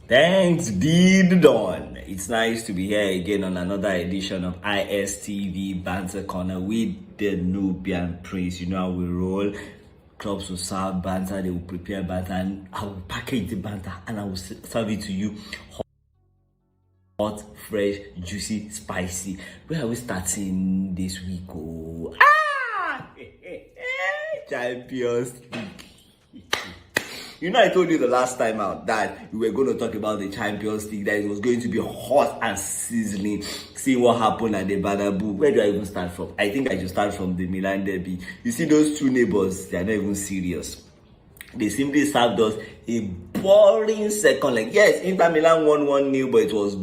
Thanks be to dawn. It's nice to be here again on another edition of ISTV Banter Corner with the NubianPrinz. You know how we roll. Clubs will serve banter, they will prepare banter, and I will package the banter and I will serve it to you hot, fresh, juicy, spicy. Where are we starting this week? Oh, Champions League. You know, I told you the last time out that we were going to talk about the Champions League, that it was going to be hot and sizzling. See what happened at the Bernabeu. Where do I even start from? I think I should start from the Milan derby. You see those two neighbors, they are not even serious. They simply served us a boring second leg. Yes, Inter Milan won 1-0, but it was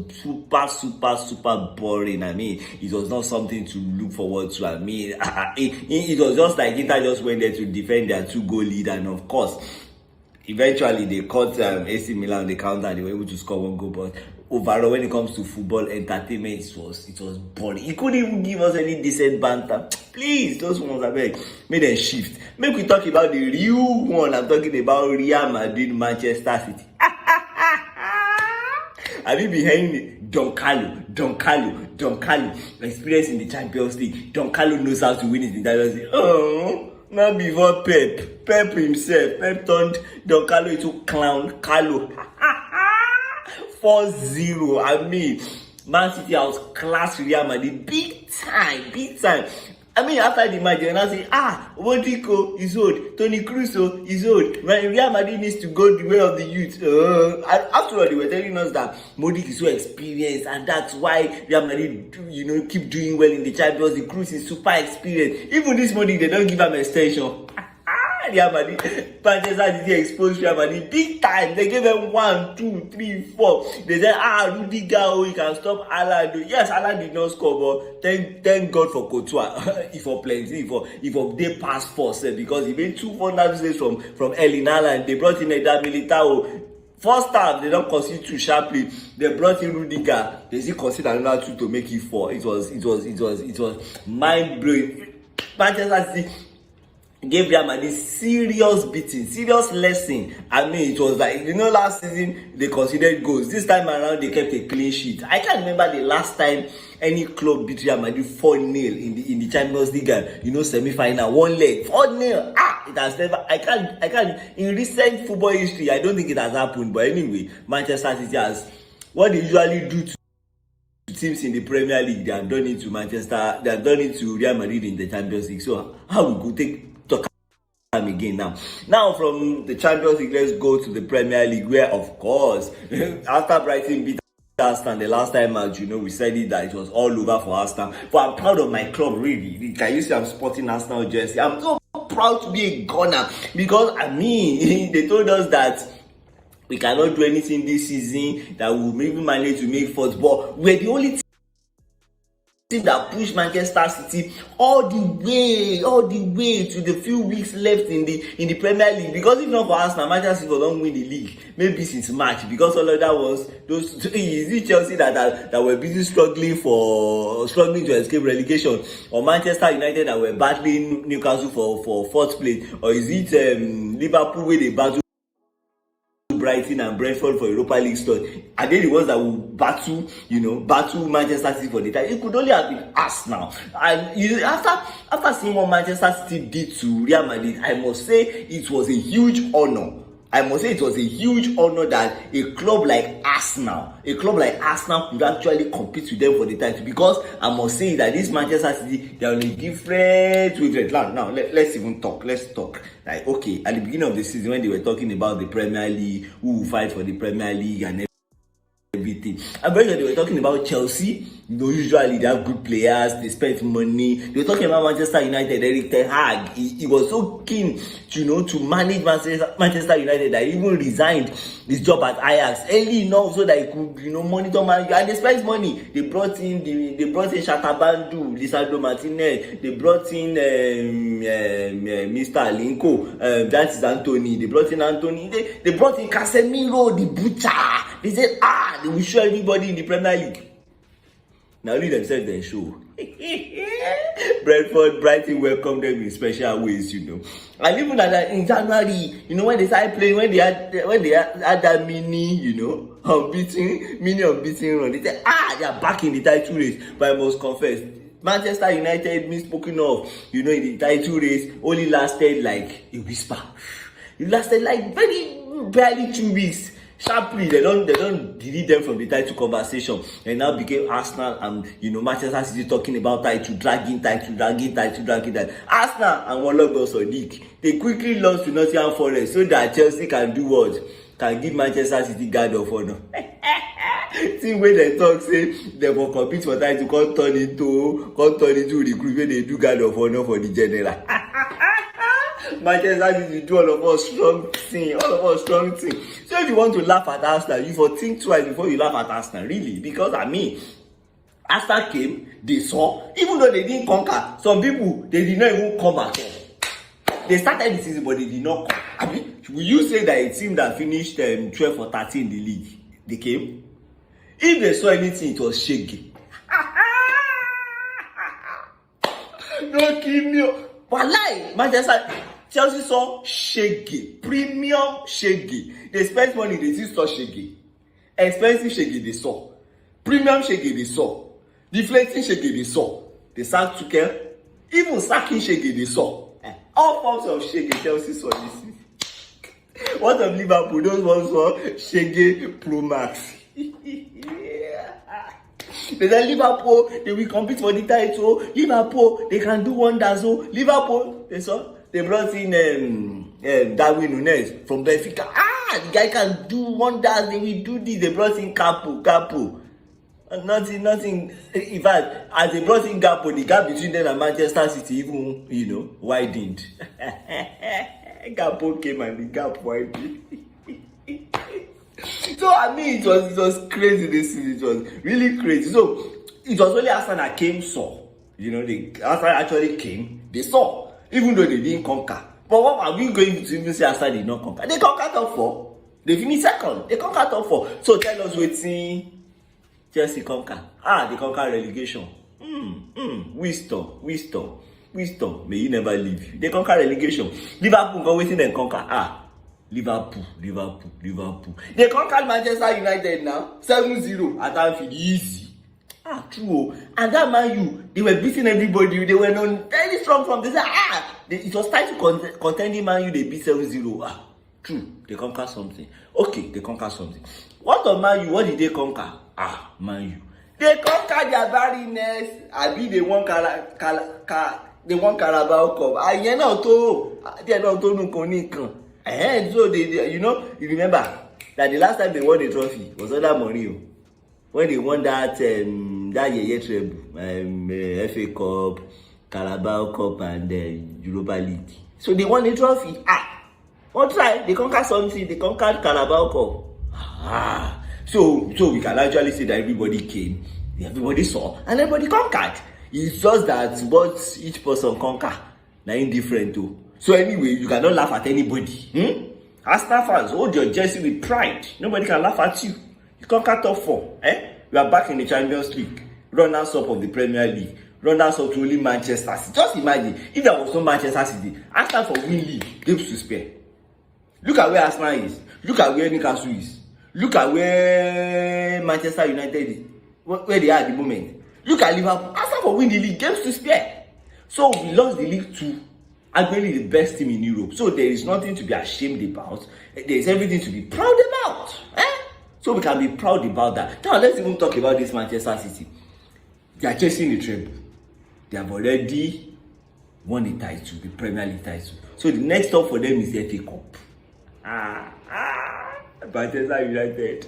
super boring. I mean, it was not something to look forward to. I mean, it was just like Inter just went there to defend their 2-goal lead, and of course, eventually they caught AC Milan on the counter and they were able to score 1 goal. But overall, when it comes to football entertainment, it was boring. He couldn't even give us any decent banter. Please, those ones are very make them shift. Make we talk about the real one. I'm talking about Real Madrid, Manchester City. Have you been hearing it? Don Carlo, experience in the Champions League. Don Carlo knows how to win it in the Champions League. Oh. Not before Pep himself. Pep turned Don Carlo into clown Carlo. 4-0. I mean, Man City outclassed Real Madrid big time. I mean, after the match, they now say, Rodrigo is old, Toni Kroos is old. Real Madrid needs to go the way of the youth. After all, they were telling us that Modric is so experienced, and that's why Real Madrid, keep doing well in the Champions League. Kroos is super experienced. Even this Modric, they don't give him extension. Real Madrid, Manchester City exposed Real Madrid big time. They gave them 1, 2, 3, 4. They said, Rudiger, he can stop Haaland. Yes, Haaland did not score, but thank God for Courtois. If for plenty, if they pass force, because he made 2 wonderful saves from Erling Haaland. They brought in Eder Militao. First half, they don't concede 2 sharply. They brought in Rudiger. They still concede another 2 to make it 4. It was mind blowing. Manchester City gave Real Madrid serious beating, serious lesson. I mean, it was like, last season they considered goals. This time around, they kept a clean sheet. I can't remember the last time any club beat Real Madrid 4-0 in the Champions League, semi-final, 1 leg, 4-0. It has never, I can't, in recent football history, I don't think it has happened. But anyway, Manchester City has, what they usually do to teams in the Premier League, they have done it to Real Madrid in the Champions League. So how we could talk again now from the Champions League, let's go to the Premier League, where of course after Brighton beat Arsenal the last time out, we said it that it was all over for Arsenal. But I'm proud of my club, really. Can you see I'm sporting Arsenal jersey? I'm so proud to be a Gunner, because I mean they told us that we cannot do anything this season, that we'll maybe manage to make fourth, but we're the only team that pushed Manchester City all the way to the few weeks left in the Premier League. Because if not for Arsenal, Manchester City will not win the league maybe since March, because all of that was those is it Chelsea that were busy struggling to escape relegation, or Manchester United that were battling Newcastle for 4th place, or is it Liverpool where they battle Brighton and Brentford for Europa League slot? Are they the ones that will battle Manchester City for the title? It could only have been us now. And after seeing what Manchester City did to Real Madrid, I must say it was a huge honor. That a club like Arsenal could actually compete with them for the title, because I must say that this Manchester City, they are on a different wavelength. Now let's talk. Like, okay, at the beginning of the season, when they were talking about the Premier League, who will fight for the Premier League and everything, I'm very sure they were talking about Chelsea. Usually they have good players, they spend money. They were talking about Manchester United, Eric Ten Hag. He was so keen to manage Manchester United that he even resigned his job at Ajax early enough so that he could monitor Man. And they spent money. They brought in Shatabandu, Lisandro Martinez. They brought in Mr. Alinko. That is Anthony. They brought in Anthony. They brought in Casemiro, the butcher. They said, they will show everybody in the Premier League. Now leave themselves their show. Brentford, Brighton welcomed them in special ways, And even at that, in January, when they started playing, when they had that mini unbeaten run, they said, they are back in the title race. But I must confess, Manchester United, me spoken of, in the title race, only lasted like a whisper. It lasted like barely 2 weeks. Sharply, they don't delete them from the title conversation, and now became Arsenal and Manchester City talking about dragging title. Arsenal and Warlock Sonic, they quickly lost to Nottingham Forest so that Chelsea can do what? Can give Manchester City guard of honor. See when they talk, say they will compete for title, can't turn into recruit when they do guard of honor for the general. Manchester City do all of us strong thing. So if you want to laugh at Arsenal, you for think twice before you laugh at Arsenal, really. Because Arsenal came, they saw, even though they didn't conquer, some people, they did not even come at all. They started the season, but they did not come. Will you say that a team that finished 12 or 13 in the league, they came? If they saw anything, it was shaky. No kill me. Wallahi, Manchester, Chelsea saw shaggy, premium shaggy. They spent money, they still saw shaggy. Expensive shaggy they saw. Premium shaggy they saw. Deflating shaggy they saw. They sacked Tuchel. Even sacking shaggy they saw. All forms of shaggy Chelsea saw this. What of Liverpool? Those ones were shaggy Pro Max. They said Liverpool, they will compete for the title. Liverpool, they can do wonders. Liverpool, they brought in Darwin Núñez from Benfica. The guy can do wonders. They will do this. They brought in Capo. Nothing. In fact, as they brought in Capo, the gap between them and Manchester City even, widened. Capo came and the gap widened. So it was crazy this season. It was really crazy. So it was only Arsenal that came saw. Arsenal actually came. They saw, even though they didn't conquer. But what are we going to even say Arsenal did not conquer? They conquered top 4. They finished second. They conquered top 4. So tell us what's Chelsea conquer. They conquer relegation. Wisdom. May you never leave. They conquer relegation. Liverpool go waiting and conquer. Liverpool. They conquered Manchester United now. 7-0 at Anfield. Easy. True. And that Man U, they were beating everybody. They were known very strong from this. It was time to contending Man U. They beat 7-0. True. They conquered something. Okay, they conquered something. What of Man U? What did they conquer? Man U. They conquered their barrenness. They won Carabao Cup. So they you remember that the last time they won a trophy was under Mourinho, when they won that year treble, FA Cup, Carabao Cup, and Europa League. So they won a trophy. One try, they conquered something. They conquered Carabao Cup. So we can actually say that everybody came, everybody saw, and everybody conquered. It's just that what each person conquer, now indifferent too. So anyway, you cannot laugh at anybody. Arsenal fans, hold your jersey with pride. Nobody can laugh at you. You conquer top 4. We are back in the Champions League. Runners-up of the Premier League. Runners-up to only Manchester City. Just imagine, if there was no Manchester City, Arsenal for win league, games to spare. Look at where Arsenal is. Look at where Newcastle is. Look at where Manchester United is. Where they are at the moment. Look at Liverpool. Arsenal for win the league, games to spare. So we lost the league to arguably the best team in Europe. So there is nothing to be ashamed about. There is everything to be proud about. So we can be proud about that. Now let's even talk about this Manchester City. They are chasing the treble. They have already won the title, the Premier League title. So the next stop for them is the FA Cup. Manchester United.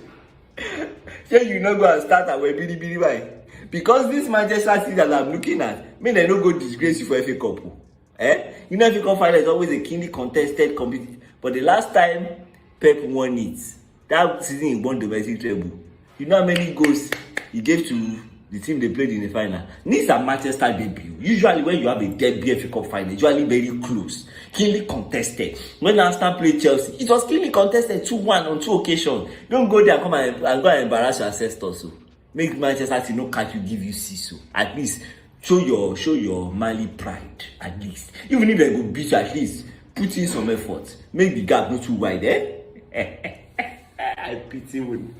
So you not go and start our bidi by. Because this Manchester City that I'm looking at, they no go disgrace you for FA Cup. FA Cup final is always a keenly contested competition. But the last time Pep won it, that season he won the domestic treble. You know how many goals he gave to the team they played in the final? This is a Manchester debut. Usually when you have a debut FA Cup final, usually very close, keenly contested. When Arsenal played Chelsea, it was keenly contested 2-1 on 2 occasions. Don't go there and come and go and embarrass your ancestors. Make Manchester City no catch you, give you 6. At least show your Mali pride at least. Even if they go beat you, at least put in some effort. Make the gap not too wide, I pity you.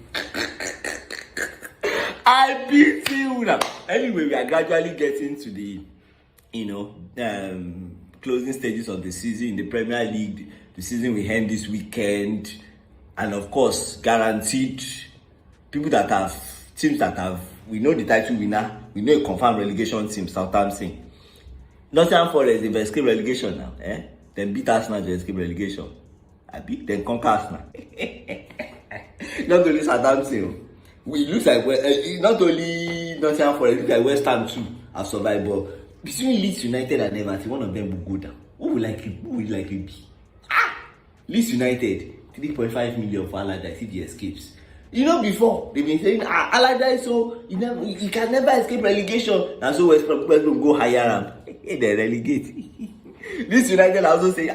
I pity you. Anyway, we are gradually getting to the, closing stages of the season in the Premier League. The season will end this weekend, and of course, guaranteed teams that have. We know the title winner. We know a confirmed relegation team, Southampton. Nottingham Forest, they've escaped relegation now. Then beat Arsenal to escape relegation. Then conquer Arsenal. Not only Southampton. We look like not only Nottingham Forest, it looks like West Ham too have survived. But between Leeds United and Everton, one of them will go down. Who will like it be? Leeds United, 3.5 million for Allardyce if he escapes. Before they've been saying Allardyce, so he can never escape relegation. And so West Ham will go higher and they relegate. Leeds United also say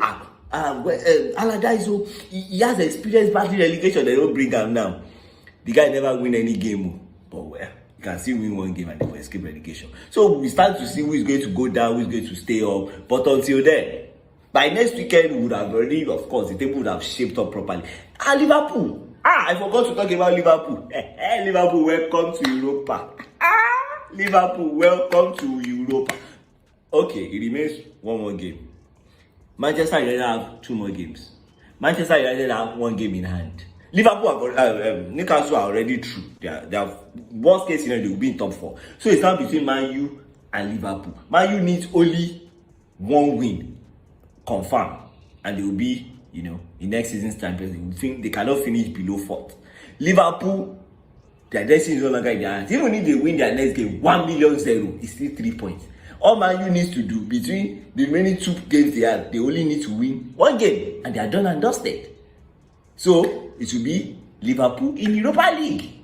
Allardyce, so he has experience battling relegation. They don't bring him now. The guy never win any game, but well, you can still win one game and they will escape relegation. So we start to see who is going to go down, who is going to stay up. But until then, by next weekend, we would have already, of course, the table would have shaped up properly. And Liverpool. I forgot to talk about Liverpool. Liverpool, welcome to Europa. Liverpool, welcome to Europa. Okay, it remains one more game. Manchester United have 2 more games. Manchester United have 1 game in hand. Liverpool have Newcastle are already through. They have worst case scenario, they will be in top 4. So it's now between Man U and Liverpool. Man U needs only 1 win, confirmed, and they will be, in next season's champions. They cannot finish below 4th. Liverpool, their destiny is no longer in their hands. Even if they win their next game 1-0, it's still 3 points. All Man U needs to do between the remaining 2 games they have, they only need to win 1 game, and they are done and dusted. So it will be Liverpool in Europa League.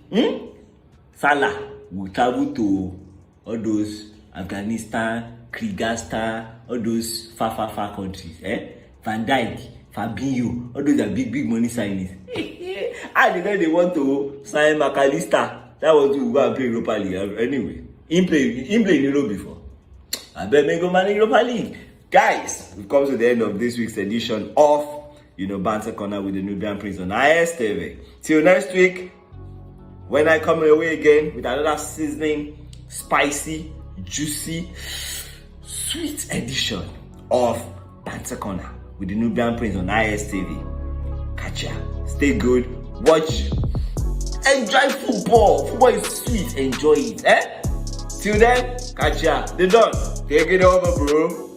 Salah will travel to all those Afghanistan, Kyrgyzstan, all those far countries. Van Dijk, Fabinho, all those are big money signings. And then they want to sign McAllister. That was to go and play Europa League. Anyway, he played in Europe before. I bet me go man in Europa League. Guys, we've come to the end of this week's edition of Banter Corner with the NubianPrinz on ISTV. Till next week, when I come your way again with another sizzling, spicy, juicy, sweet edition of Banter Corner with the NubianPrinz on ISTV. Catch ya. Stay good. Watch. Enjoy football. Football is sweet. Enjoy it. Till then, catch ya. They're done. Take it over, bro.